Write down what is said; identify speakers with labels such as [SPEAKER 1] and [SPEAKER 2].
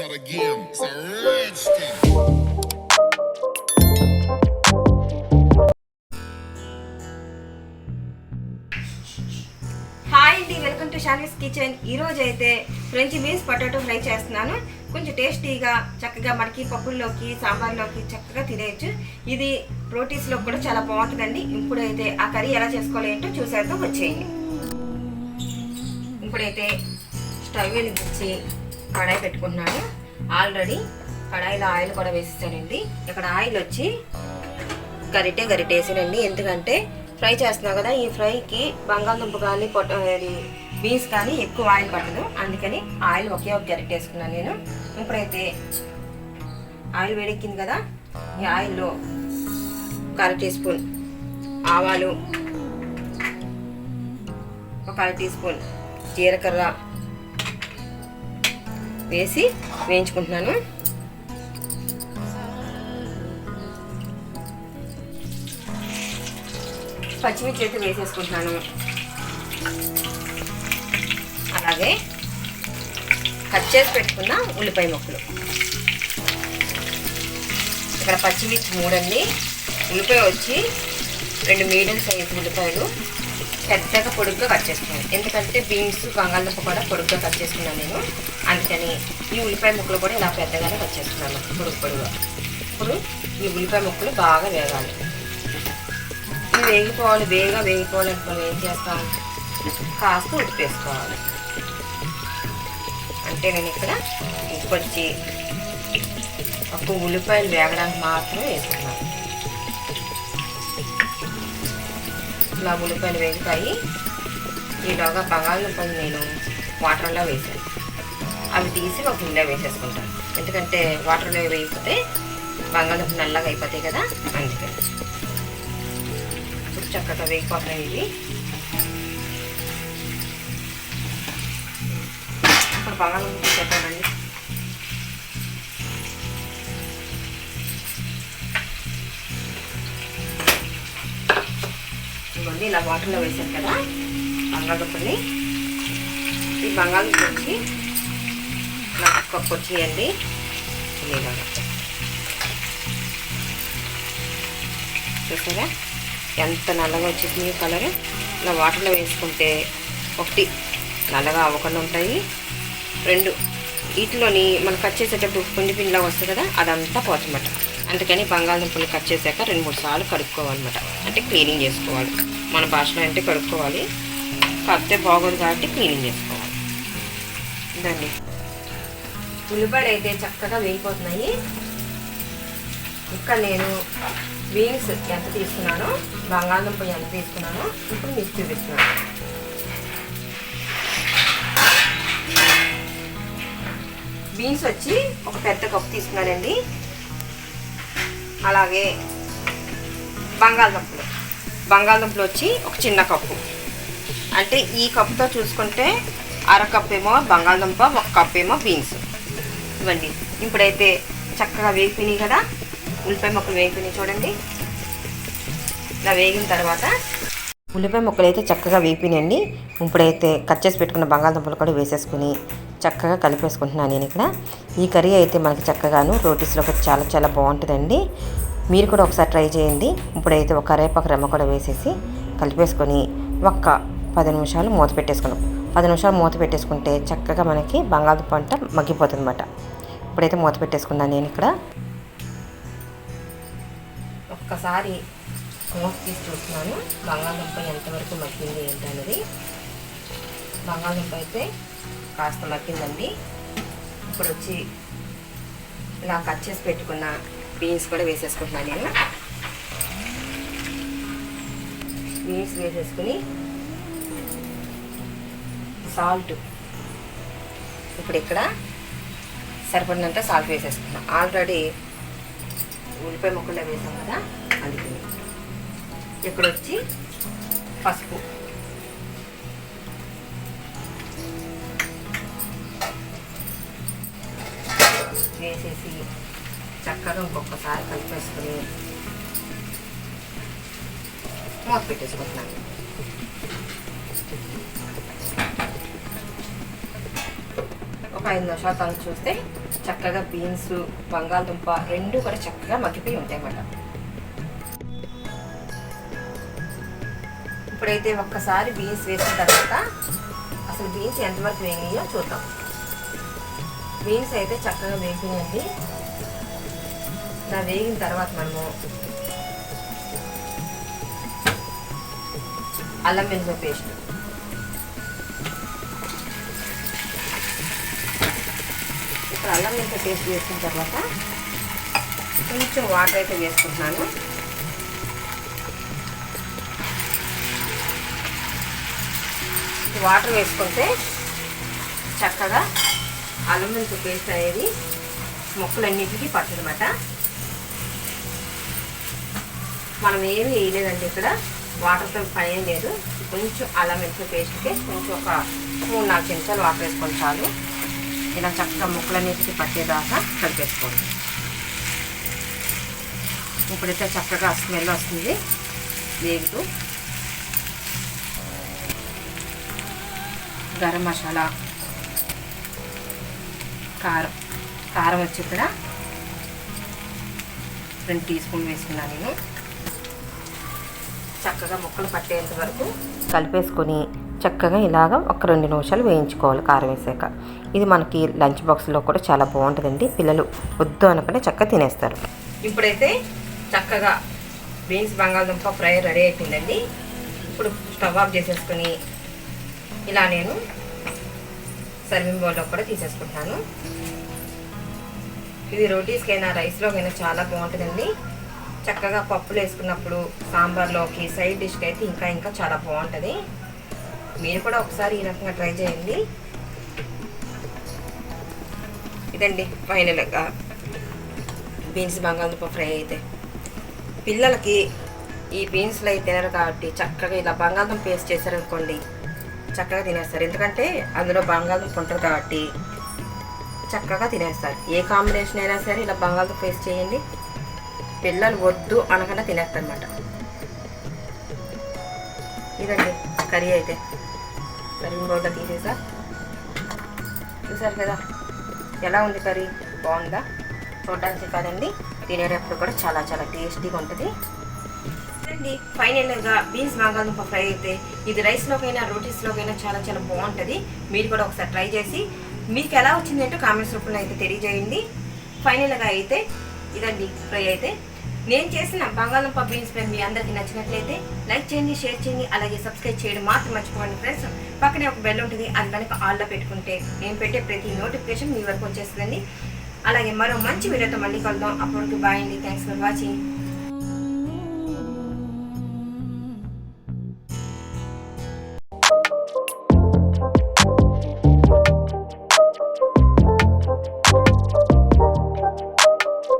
[SPEAKER 1] start again. It's a rich thing.
[SPEAKER 2] Hi అండి, welcome to షాన్వీస్ kitchen. ఈరోజు అయితే French beans potato fry చేస్తున్నాను. కొంచెం టేస్టీగా చక్కగా మనకి పప్పుల్లోకి సాంబార్లోకి చక్కగా తినేయచ్చు. ఇది రోటీస్లో కూడా చాలా బాగుంటుందండి. ఇప్పుడైతే ఆ కర్రీ ఎలా చేసుకోవాలి ఏంటో చూసేద్దాం, వచ్చేయండి. ఇప్పుడైతే స్టవ్ వెలిగించి కడాయి పెట్టుకుంటున్నాను. ఆల్రెడీ కడాయిలో ఆయిల్ కూడా వేసేసానండి. ఇక్కడ ఆయిల్ వచ్చి గరిటేసానండి. ఎందుకంటే ఫ్రై చేస్తున్నాం కదా, ఈ ఫ్రైకి బంగాళదుంప కానీ బీన్స్ కానీ ఎక్కువ ఆయిల్ పట్టదు. అందుకని ఆయిల్ ఒకే ఒక గరిటె వేసుకున్నాను నేను. ఇప్పుడైతే ఆయిల్ వేడెక్కింది కదా, ఈ ఆయిల్లో ఒక 1/2 టీ స్పూన్ ఆవాలు, ఒక 1/2 టీ స్పూన్ జీలకర్ర వేసి వేయించుకుంటున్నాను. పచ్చిమిర్చి అయితే వేసేసుకుంటున్నాను. అలాగే కట్ చేసి పెట్టుకున్న ఉల్లిపాయ ముక్కలు. ఇక్కడ పచ్చిమిర్చి 3 అండి, ఉల్లిపాయ వచ్చి 2 మీడియం సైజు ఉల్లిపాయలు పెద్దగా పొడుగ్గా కట్ చేసుకున్నాను. ఎందుకంటే బీన్స్ బంగాళదుంప కూడా పొడుగ్గా కట్ చేసుకున్నాను నేను. అందుకని ఈ ఉల్లిపాయ ముక్కలు కూడా ఇలా పెద్దగానే కట్ చేసుకున్నాను, పొడుగుగా. ఇప్పుడు ఈ ఉల్లిపాయ ముక్కలు బాగా వేగాలి. ఇవి వేగిపోవాలి, వేగిపోవాలంటే మనం ఏం చేస్తాం, కాస్త ఉప్పు వేసుకోవాలి. అంటే నేను ఇక్కడ ఉప్పు వచ్చి ఒక ఉల్లిపాయలు వేగడానికి మాత్రమే వేసుకున్నాను. ఇలా ఉల్లిపాయలు వేగుతాయి. ఈలోగా బంగాళదుంపలు నేను వాటర్లో వేసాను. అవి తీసి ఒక గిన్నెలో వేసేసుకుంటాను. ఎందుకంటే వాటర్లో వేగిపోతే బంగాళదుంప నల్లగా అయిపోతాయి కదా, అందుకని. ఇప్పుడు చక్కగా వేగిపోతున్నాయి ఇవి. ఇప్పుడు బంగాళదుంప చెప్పానండి. ఇవన్నీ ఇలా వాటర్లో వేసాను కదా బంగాళదుంపని. ఈ బంగాళదుంప వచ్చి ఇలా కప్పు వచ్చేయండి. ఇలాగా చూసారా ఎంత నల్లగా వచ్చేసింది కలర్. ఇలా వాటర్లో వేసుకుంటే 1 నల్లగా అవ్వకుండా ఉంటాయి, 2 వీటిలోని మనం కట్ చేసేటప్పుడు పిండిలా వస్తుంది కదా, అదంతా పోతుందన్నమాట. అందుకని బంగాళదుంపలు కట్ చేశాక 2-3 సార్లు కడుక్కోవాలన్నమాట. అంటే క్లీనింగ్ చేసుకోవాలి. మన భాషలో అంటే కడుక్కోవాలి, కాకపోతే బాగోదు కాబట్టి క్లీనింగ్ చేసుకోవాలి. ఇదండి ఉల్లిపాయలు అయితే చక్కగా వేగిపోతున్నాయి. ఇక్కడ నేను బీన్స్ ఎంత తీసుకున్నానో, బంగాళదుంప ఎంత తీసుకున్నానో ఇప్పుడు మీకు చూపిస్తున్నాను. బీన్స్ వచ్చి ఒక పెద్ద కప్పు తీసుకున్నానండి. అలాగే బంగాళదుంపలు వచ్చి ఒక చిన్న కప్పు. అంటే ఈ కప్పుతో చూసుకుంటే 1/2 కప్పు ఏమో బంగాళదుంప, 1 కప్పు ఏమో బీన్స్. ఇవ్వండి. ఇప్పుడైతే చక్కగా వేగిపోయినాయి కదా, ఉల్లిపాయ ముక్కలు వేగిపోయినాయి చూడండి. ఇలా వేగిన తర్వాత ఉల్లిపాయ ముక్కలు అయితే చక్కగా వేగిపోయినాయండి. ఇప్పుడైతే కట్ చేసి పెట్టుకున్న బంగాళదుంపలు కూడా వేసేసుకుని చక్కగా కలిపేసుకుంటున్నాను నేను ఇక్కడ. ఈ కర్రీ అయితే మనకి చక్కగాను రోటీస్లో చాలా చాలా బాగుంటుందండి. మీరు కూడా ఒకసారి ట్రై చేయండి. ఇప్పుడైతే ఒక కరివేపాకు రెమ్మ కూడా వేసేసి కలిపేసుకొని ఒక 10 నిమిషాలు మూత పెట్టేసుకున్నాం. 10 నిమిషాలు మూత పెట్టేసుకుంటే చక్కగా మనకి బంగాళదుంప అంట మగ్గిపోతుంది అన్నమాట. ఇప్పుడైతే మూత పెట్టేసుకున్నాను నేను ఇక్కడ. ఒక్కసారి మూత తీసి చూస్తున్నాను బంగాళదుంప ఎంతవరకు మగ్గింది ఏంటనేది. బంగాళదుంప అయితే కాస్త మగ్గిందండి. ఇప్పుడు వచ్చి ఇలా కట్ చేసి పెట్టుకున్న బీన్స్ కూడా వేసేసుకుంటున్నాను నేను. బీన్స్ వేసేసుకుని సాల్ట్ ఇప్పుడు ఇక్కడ సరిపడినంత సాల్ట్ వేసేసుకున్నాను. ఆల్రెడీ ఉల్లిపాయ ముక్కల్లో వేసాం కదా, అందుకని. ఇక్కడ వచ్చి పసుపు, వేసేసి చక్కగా ఇంకొకసారి కలిపేసుకుని మూత పెట్టేసుకుంటున్నాను. ఒక ఒక 5 నిమిషాల తర్వాత చూస్తే చక్కగా బీన్స్ బంగాళదుంప రెండు కూడా చక్కగా మగ్గిపోయి ఉంటాయి అన్నమాట. ఇప్పుడైతే ఒక్కసారి బీన్స్ వేసిన తర్వాత అసలు బీన్స్ ఎంతవరకు వేగినాయో చూద్దాం. బీన్స్ అయితే చక్కగా వేగినాయండి. ఇలా వేగిన తర్వాత మనము అల్లం వెల్లుల్లి పేస్ట్, ఇప్పుడు అల్లం వెల్లుల్లి పేస్ట్ వేసిన తర్వాత కొంచెం వాటర్ అయితే వేసుకుంటున్నాను. వాటర్ వేసుకుంటే చక్కగా అల్లం వెల్లుల్లి పేస్ట్ అనేది ముక్కలన్నిటికీ పట్టదన్నమాట. మనం ఏమి వేయలేదండి, ఇక్కడ వాటర్తో పని ఏం లేదు. కొంచెం అల్లం వెల్లుల్లి పేస్ట్కి కొంచెం ఒక 3-4 చెంచాలు వాటర్ వేసుకొని చాలు. ఇలా చక్కగా ముక్కలన్నిటికీ పట్టేదాకా కలిపేసుకోండి. ఇప్పుడైతే చక్కగా స్మెల్ వస్తుంది వేగుతూ. గరం మసాలా, కారం వచ్చి ఇక్కడ 2 టీ స్పూన్లు వేసుకున్నాను నేను. చక్కగా ముక్కలు పట్టేంత వరకు కలిపేసుకొని చక్కగా ఇలాగ ఒక 2 నిమిషాలు వేయించుకోవాలి కారం వేసాక. ఇది మనకి లంచ్ బాక్స్లో కూడా చాలా బాగుంటుందండి. పిల్లలు వద్దు అనుకుంటే చక్కగా తినేస్తారు. ఇప్పుడైతే చక్కగా బీన్స్ బంగాళదుంప ఫ్రై రెడీ అయిపోయిందండి. ఇప్పుడు స్టవ్ ఆఫ్ చేసేసుకొని ఇలా నేను సర్వింగ్ బౌల్లో కూడా తీసేసుకుంటాను. ఇది రోటీస్కైనా రైస్లోకైనా చాలా బాగుంటుందండి. చక్కగా పప్పులు వేసుకున్నప్పుడు సాంబార్లోకి సైడ్ డిష్కి అయితే ఇంకా చాలా బాగుంటుంది. మీరు కూడా ఒకసారి ఈ రకంగా ట్రై చేయండి. ఇదండి ఫైనల్గా బీన్స్ బంగాళదుంప ఫ్రై. అయితే పిల్లలకి ఈ బీన్స్లో అయితే తినరు కాబట్టి చక్కగా ఇలా బంగాళదుంప పేస్ట్ చేశారనుకోండి చక్కగా తినేస్తారు. ఎందుకంటే అందులో బంగాళదుంప ఉంటుంది కాబట్టి చక్కగా తినేస్తారు. ఏ కాంబినేషన్ అయినా సరే ఇలా బంగాళదుంప పేస్ట్ చేయండి, పిల్లలు వద్దు అనకుండా తినేస్తారు అన్నమాట. ఇదండి కర్రీ అయితే సర్వింగ్ బౌల్లో తీసేసా. చూసారు కదా ఎలా ఉంది కర్రీ, బాగుందా? చూడడానికి కాదండి, తినేటప్పుడు కూడా చాలా చాలా టేస్టీగా ఉంటుంది. ఫైనల్గా బీన్స్ బంగాళదుంప ఫ్రై అయితే ఇది రైస్లోకైనా రోటీస్లోకైనా చాలా చాలా బాగుంటుంది. మీరు కూడా ఒకసారి ట్రై చేసి మీకు ఎలా వచ్చిందంటే కామెంట్స్ రూపంలో అయితే తెలియజేయండి. ఫైనల్గా అయితే ఇదండి ఫ్రై. అయితే నేను చేసిన బంగాళదుంప బీన్స్ ఫ్రై మీ అందరికీ నచ్చినట్లయితే లైక్ చేయండి, షేర్ చేయండి, అలాగే సబ్స్క్రైబ్ చేయడం మాత్రం మర్చిపోండి ఫ్రెండ్స్. పక్కనే ఒక బెల్ ఉంటుంది, అది కనుక ఆల్లో పెట్టుకుంటే నేను పెట్టే ప్రతి నోటిఫికేషన్ మీ వరకు వచ్చేస్తుందండి. అలాగే మరో మంచి వీడియోతో మళ్ళీ కలుద్దాం. అప్పటికి బాయ్ అండి. Thanks for watching.